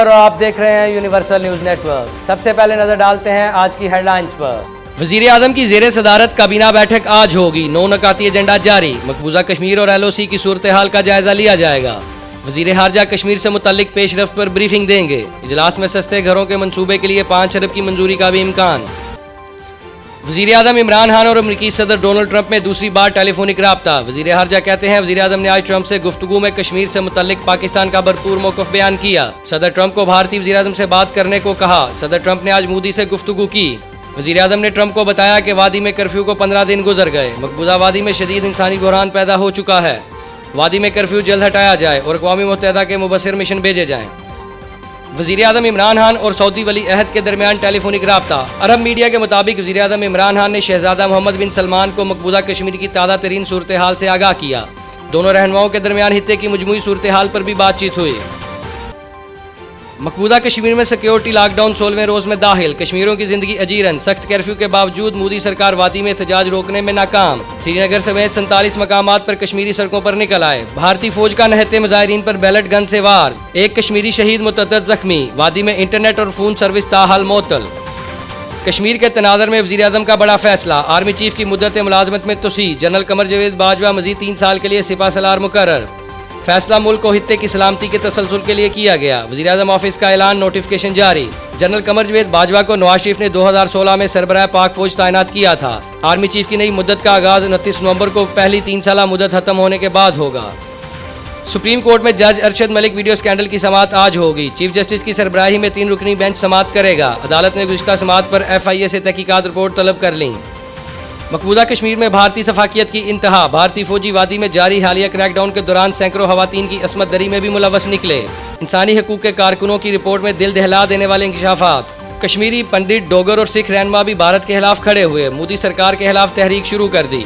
और आप देख रहे हैं यूनिवर्सल न्यूज नेटवर्क। सबसे पहले नजर डालते हैं आज की हेडलाइंस पर। वजीर आजम की जेर सदारत काबीना बैठक आज होगी। 9 नकाती एजेंडा जारी। मकबूजा कश्मीर और LOC की सूरत हाल का जायजा लिया जाएगा। वजीर खारजा कश्मीर से मुतल्लिक पेशरफ्त पर ब्रीफिंग देंगे। इजलास में सस्ते घरों के मंसूबे के लिए 5 अरब की मंजूरी का भी इम्कान। वजीर आजम इमरान खान और अमरीकी सदर डोनाल्ड ट्रंप में दूसरी बार टेलीफोनिक राब्ता। वजीर खारजा कहते हैं वजीर आजम ने आज ट्रंप से गुफ्तगू में कश्मीर से मुतल्लिक पाकिस्तान का भरपूर मौक़िफ़ बयान किया। सदर ट्रंप को भारतीय वजीर आजम से बात करने को कहा। सदर ट्रंप ने आज मोदी से गुफ्तगू की। वजीर आजम ने ट्रंप को बताया कि वादी में कर्फ्यू को 15 दिन गुजर गए। मकबूजा वादी में शदीद इंसानी बुहरान पैदा हो चुका है। वादी में कर्फ्यू जल्द हटाया जाए और अक़वाम मुत्तहिदा के मुबस्सिर मिशन भेजे जाएँ। वज़ीर आज़म इमरान खान और सऊदी वली अहद के दरमियान टेलीफोनिक राब्ता। अरब मीडिया के मुताबिक वज़ीर आज़म इमरान खान ने शहजादा मोहम्मद बिन सलमान को मकबूजा कश्मीर की ताज़ा तरीन सूरत हाल से आगाह किया। दोनों रहनुमाओं के दरमियान हित्ते की मजमूई सूरत हाल पर भी बातचीत हुई। मकबूजा कश्मीर में सिक्योरिटी लॉकडाउन 16वें रोज में दाखिल। कश्मीरियों की जिंदगी अजीरन। सख्त कर्फ्यू के बावजूद मोदी सरकार वादी में एहतजाज रोकने में नाकाम। श्रीनगर समेत 47 मकामात पर कश्मीरी सड़कों पर निकल आए। भारतीय फौज का नहते मुजाहिरीन पर बैलेट गन से वार। एक कश्मीरी शहीद मुतअद्दिद जख्मी। वादी में इंटरनेट और फोन सर्विस ताहाल मोअत्तल। कश्मीर के तनाज़ुर में वज़ीर आज़म का बड़ा फैसला। आर्मी चीफ की मुद्दत मुलाजमत में तोसी। जनरल कमर जावेद बाजवा मजीद 3 साल के लिए सिपा सलार मुकर्रर। फैसला मुल्क को हित्ते की सलामती के तसलसल के लिए किया गया। वज़ीर आज़म ऑफिस का ऐलान, नोटिफिकेशन जारी। जनरल कमर जावेद बाजवा को नवाज शरीफ ने 2016 में सरबराह पाक फौज तैनात किया था। आर्मी चीफ की नई मुद्दत का आगाज 29 नवंबर को पहली 3 साला मुद्दत खत्म होने के बाद होगा। सुप्रीम कोर्ट में जज अरशद मलिक वीडियो स्कैंडल की समाअत आज होगी। चीफ जस्टिस की सरबराही में 3 रुकनी बेंच समाअत करेगा। अदालत ने गुज़िश्ता समाअत पर FIA से तहकीकात रिपोर्ट तलब कर ली। मकबूजा कश्मीर में भारतीय सफाकियत की इंतहा। भारतीय फौजी वादी में जारी हालिया क्रैकडाउन के दौरान सैकड़ों खवातीन की असमत दरी में भी मुलव्वस निकले। इंसानी हकूक़ के कारकुनों की रिपोर्ट में दिल दहला देने वाले इंकशाफात। कश्मीरी पंडित, डोगर और सिख रहनुमा भी भारत के खिलाफ खड़े हुए। मोदी सरकार के खिलाफ तहरीक शुरू कर दी।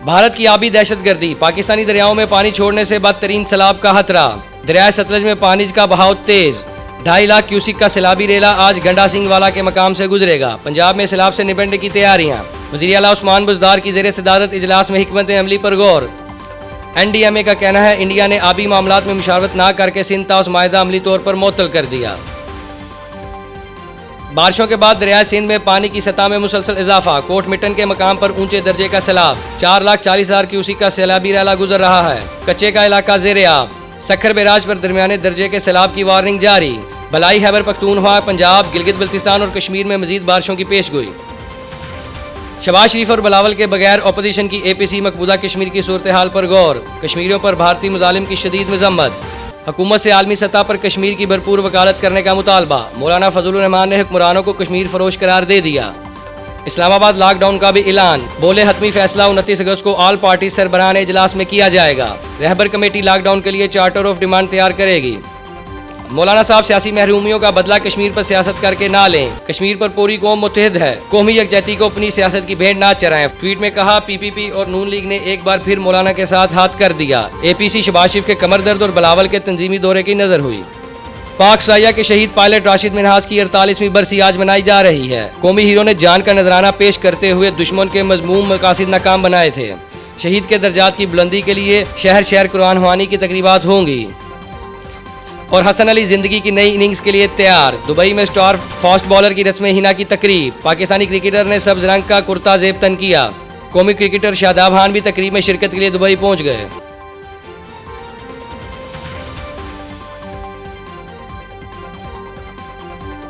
भारत की आबी दहशतगर्दी। पाकिस्तानी दरियाओं में पानी छोड़ने से बदतरीन सैलाब का खतरा। दरियाए सतलज में पानी का बहाव तेज। 2.5 लाख क्यूसिक का सैलाबी रेला आज गंडा सिंह वाला के मकाम से गुजरेगा। पंजाब में सैलाब से निपटने की तैयारियां। वज़ीर आला उस्मान बुज़दार की ज़ेर सदारत इजलास में हिकमत अमली पर गौर। NDMA का कहना है इंडिया ने आबी मामलात में मुशावरत ना करके सिंध ताउस माहिदा अमली तौर पर मुअत्तल कर दिया। बारिशों के बाद दरियाए सिंध में पानी की सतह में मुसलसल इजाफा। कोट मिटन के मकाम पर ऊंचे दर्जे का सैलाब। 4,40,000 क्यूसिक का सैलाबी रेला गुजर रहा है। कच्चे का इलाका ज़ेरे आब। सखर बैराज पर दरमियाने दर्जे के सैलाब की वार्निंग जारी। भलाई, खैबर पख्तूनख्वा, पंजाब, गिलगित बल्तिस्तान और कश्मीर में मजीद बारिशों की पेशगोई। शहबाज शरीफ और बिलावल के बगैर अपोजिशन की APC मकबूजा कश्मीर की सूरत हाल पर गौर। कश्मीरियों पर भारतीय मुजालिम की शदीद मजम्मत। हुकूमत से आलमी सतह पर कश्मीर की भरपूर वकालत करने का मुतालबा। मौलाना फजलुर रहमान ने हुक्मरानों को कश्मीर फरोश करार दे दिया। इस्लामाबाद लॉकडाउन का भी ऐलान। बोले हतमी फैसला 29 अगस्त को ऑल पार्टी सरबराहान इजलास में किया जाएगा। रहबर कमेटी लॉकडाउन के लिए चार्टर ऑफ डिमांड तैयार करेगी। मौलाना साहब सियासी महरूमियों का बदला कश्मीर पर सियासत करके ना लें। कश्मीर पर पूरी कौम मुत्तहिद है। कौमी यकजहती को अपनी सियासत की भेंट ना चराएं। ट्वीट में कहा PPP और नून लीग ने एक बार फिर मौलाना के साथ हाथ कर दिया। APC शहबाज शरीफ के कमर दर्द और बिलावल के तंजीमी दौरे की नजर हुई। पाक साया के शहीद पायलट राशिद मिनहास की 48वीं बरसी आज मनाई जा रही है। कौमी हीरो ने जान का नजराना पेश करते हुए दुश्मन के मजमूम मकासिद नाकाम बनाए थे। शहीद के दर्जात की बुलंदी के लिए शहर शहर कुरान ख्वानी की तकरीबात होंगी। और हसन अली जिंदगी की नई इनिंग्स के लिए तैयार। दुबई में स्टार फास्ट बॉलर की रस्म हिना की तकरीब। पाकिस्तानी क्रिकेटर ने सब्ज रंग का कुर्ता जेब तन किया। कौमी क्रिकेटर शादाब खान भी तकरीब में शिरकत के लिए दुबई पहुंच गए।